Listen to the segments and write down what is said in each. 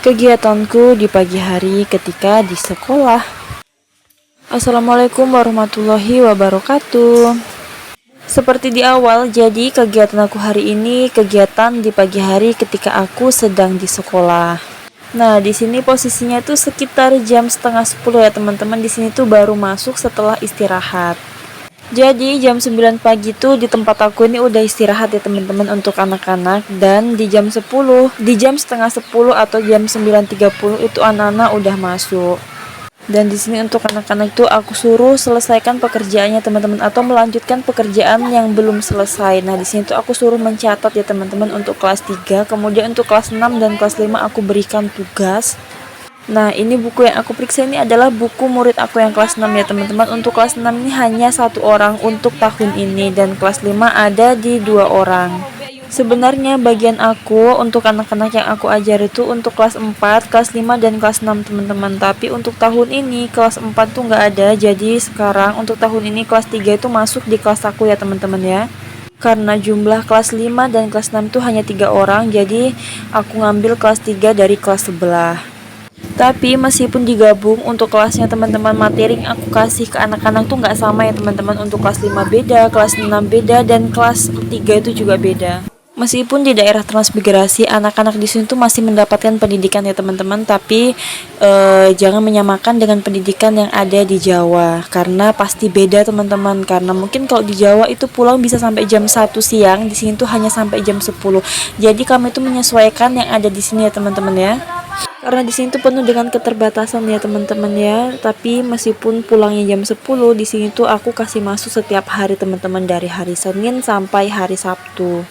Kegiatanku di pagi hari ketika di sekolah. Assalamualaikum warahmatullahi wabarakatuh. Seperti di awal, jadi kegiatan aku hari ini kegiatan di pagi hari ketika aku sedang di sekolah. Nah, di sini posisinya tuh sekitar jam setengah 10 ya teman-teman. Di sini tuh baru masuk setelah istirahat. Jadi jam 9 pagi tuh di tempat aku ini udah istirahat ya teman-teman untuk anak-anak, dan di jam 10, di jam setengah 10 atau jam 9.30 itu anak-anak udah masuk. Dan di sini untuk anak-anak itu aku suruh selesaikan pekerjaannya teman-teman atau melanjutkan pekerjaan yang belum selesai. Nah, di sini tuh aku suruh mencatat ya teman-teman untuk kelas 3, kemudian untuk kelas 6 dan kelas 5 aku berikan tugas. Nah, ini buku yang aku periksa ini adalah buku murid aku yang kelas 6 ya teman-teman. Untuk kelas 6 ini hanya 1 orang untuk tahun ini, dan kelas 5 ada di 2 orang. Sebenarnya bagian aku untuk anak-anak yang aku ajar itu untuk kelas 4, kelas 5, dan kelas 6 teman-teman. Tapi untuk tahun ini kelas 4 tuh nggak ada, jadi sekarang untuk tahun ini kelas 3 itu masuk di kelas aku ya teman-teman ya. Karena jumlah kelas 5 dan kelas 6 itu hanya 3 orang, jadi aku ngambil kelas 3 dari kelas sebelah. Tapi meskipun digabung untuk kelasnya teman-teman, materi yang aku kasih ke anak-anak tuh nggak sama ya teman-teman. Untuk kelas 5 beda, kelas 6 beda, dan kelas 3 itu juga beda. Meskipun di daerah transmigrasi anak-anak di sini tuh masih mendapatkan pendidikan ya teman-teman, tapi jangan menyamakan dengan pendidikan yang ada di Jawa, karena pasti beda teman-teman. Karena mungkin kalau di Jawa itu pulang bisa sampai jam 1 siang, di sini tuh hanya sampai jam 10. Jadi kami tuh menyesuaikan yang ada di sini ya teman-teman ya. Karena di sini tuh penuh dengan keterbatasan ya teman-teman ya. Tapi meskipun pulangnya jam 10, di sini tuh aku kasih masuk setiap hari teman-teman, dari hari Senin sampai hari Sabtu.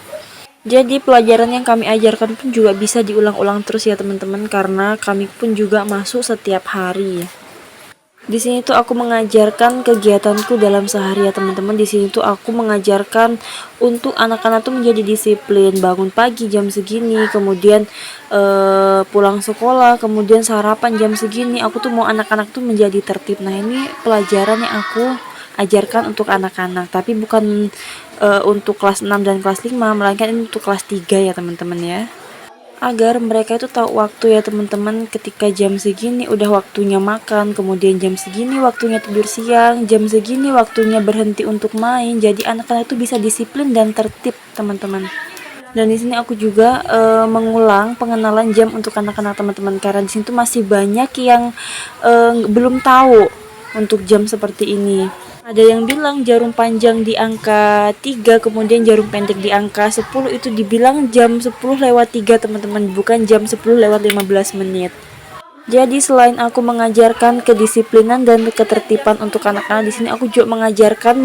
Jadi pelajaran yang kami ajarkan pun juga bisa diulang-ulang terus ya teman-teman, karena kami pun juga masuk setiap hari. Di sini tuh aku mengajarkan kegiatanku dalam sehari ya teman-teman. Di sini tuh aku mengajarkan untuk anak-anak tuh menjadi disiplin, bangun pagi jam segini, kemudian pulang sekolah, kemudian sarapan jam segini. Aku tuh mau anak-anak tuh menjadi tertib. Nah, ini pelajaran yang aku ajarkan untuk anak-anak, tapi bukan untuk kelas 6 dan kelas 5, melainkan ini untuk kelas 3 ya teman-teman ya. Agar mereka itu tahu waktu ya teman-teman, ketika jam segini udah waktunya makan, kemudian jam segini waktunya tidur siang, jam segini waktunya berhenti untuk main. Jadi anak-anak itu bisa disiplin dan tertib teman-teman. Dan di sini aku juga mengulang pengenalan jam untuk anak-anak teman-teman, karena di sini tuh masih banyak yang belum tahu untuk jam seperti ini. Ada yang bilang jarum panjang di angka 3, kemudian jarum pendek di angka 10, itu dibilang jam 10:03 teman-teman, bukan jam 10:15 menit. Jadi selain aku mengajarkan kedisiplinan dan ketertiban untuk anak-anak, di sini aku juga mengajarkan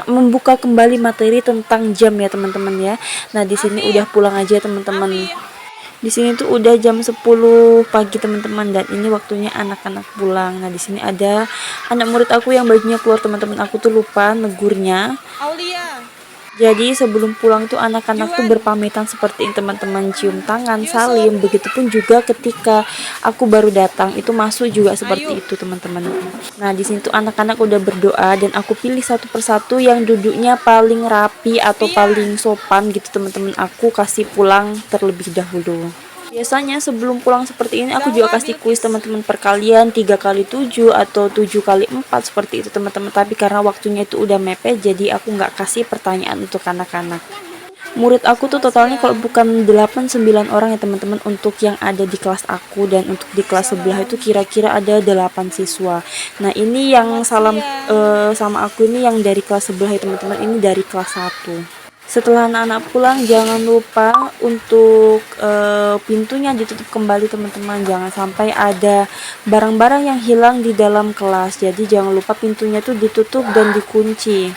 membuka kembali materi tentang jam ya teman-teman ya. Nah, di sini udah pulang aja teman-teman. Di sini tuh udah jam 10 pagi teman-teman, dan ini waktunya anak-anak pulang. Nah, di sini ada anak murid aku yang bajunya keluar teman-teman, aku tuh lupa negurnya. Jadi sebelum pulang tuh anak-anak tuh berpamitan seperti ini teman-teman, cium tangan, salim. Begitupun juga ketika aku baru datang itu masuk juga seperti itu teman-teman. Nah, di sini tuh anak-anak udah berdoa, dan aku pilih satu persatu yang duduknya paling rapi atau paling sopan gitu teman-teman. Aku kasih pulang terlebih dahulu. Biasanya sebelum pulang seperti ini aku juga kasih kuis teman-teman perkalian 3x7 atau 7x4 seperti itu teman-teman. Tapi karena waktunya itu udah mepet, jadi aku nggak kasih pertanyaan untuk anak-anak. Murid aku tuh totalnya kalau bukan 8-9 orang ya teman-teman untuk yang ada di kelas aku, dan untuk di kelas sebelah itu kira-kira ada 8 siswa. Nah, ini yang salam sama aku ini yang dari kelas sebelah ya teman-teman, ini dari kelas 1. Setelah anak-anak pulang, jangan lupa untuk pintunya ditutup kembali teman-teman. Jangan sampai ada barang-barang yang hilang di dalam kelas. Jadi jangan lupa pintunya tuh ditutup dan dikunci.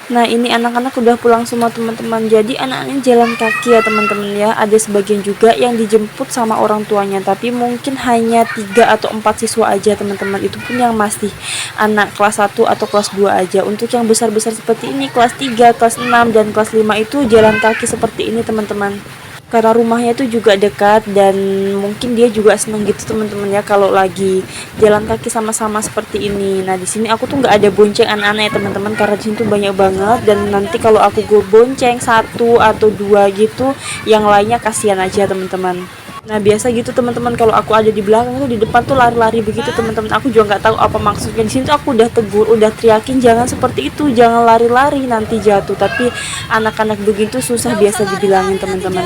Nah, ini anak-anak udah pulang semua teman-teman. Jadi anak-anak ini jalan kaki ya teman-teman ya. Ada sebagian juga yang dijemput sama orang tuanya, tapi mungkin hanya 3 atau 4 siswa aja teman-teman. Itu pun yang masih anak kelas 1 atau kelas 2 aja. Untuk yang besar-besar seperti ini, kelas 3, kelas 6, dan kelas 5 itu jalan kaki seperti ini teman-teman. Karena rumahnya itu juga dekat, dan mungkin dia juga seneng gitu teman-teman ya kalau lagi jalan kaki sama-sama seperti ini. Nah, di sini aku tuh nggak ada bonceng anak-anak ya teman-teman, karena di sini tuh banyak banget, dan nanti kalau aku bonceng 1 atau 2 gitu, yang lainnya kasihan aja teman-teman. Nah biasa gitu teman-teman, kalau aku ada di belakang tuh, di depan tuh lari-lari begitu teman-teman. Aku juga nggak tahu apa maksudnya. Di sini tuh aku udah tegur, udah teriakin jangan seperti itu, jangan lari-lari nanti jatuh. Tapi anak-anak begitu susah biasa dibilangin teman-teman.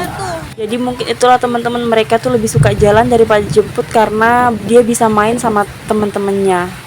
Jadi mungkin itulah teman-teman, mereka tuh lebih suka jalan daripada jemput karena dia bisa main sama teman-temannya.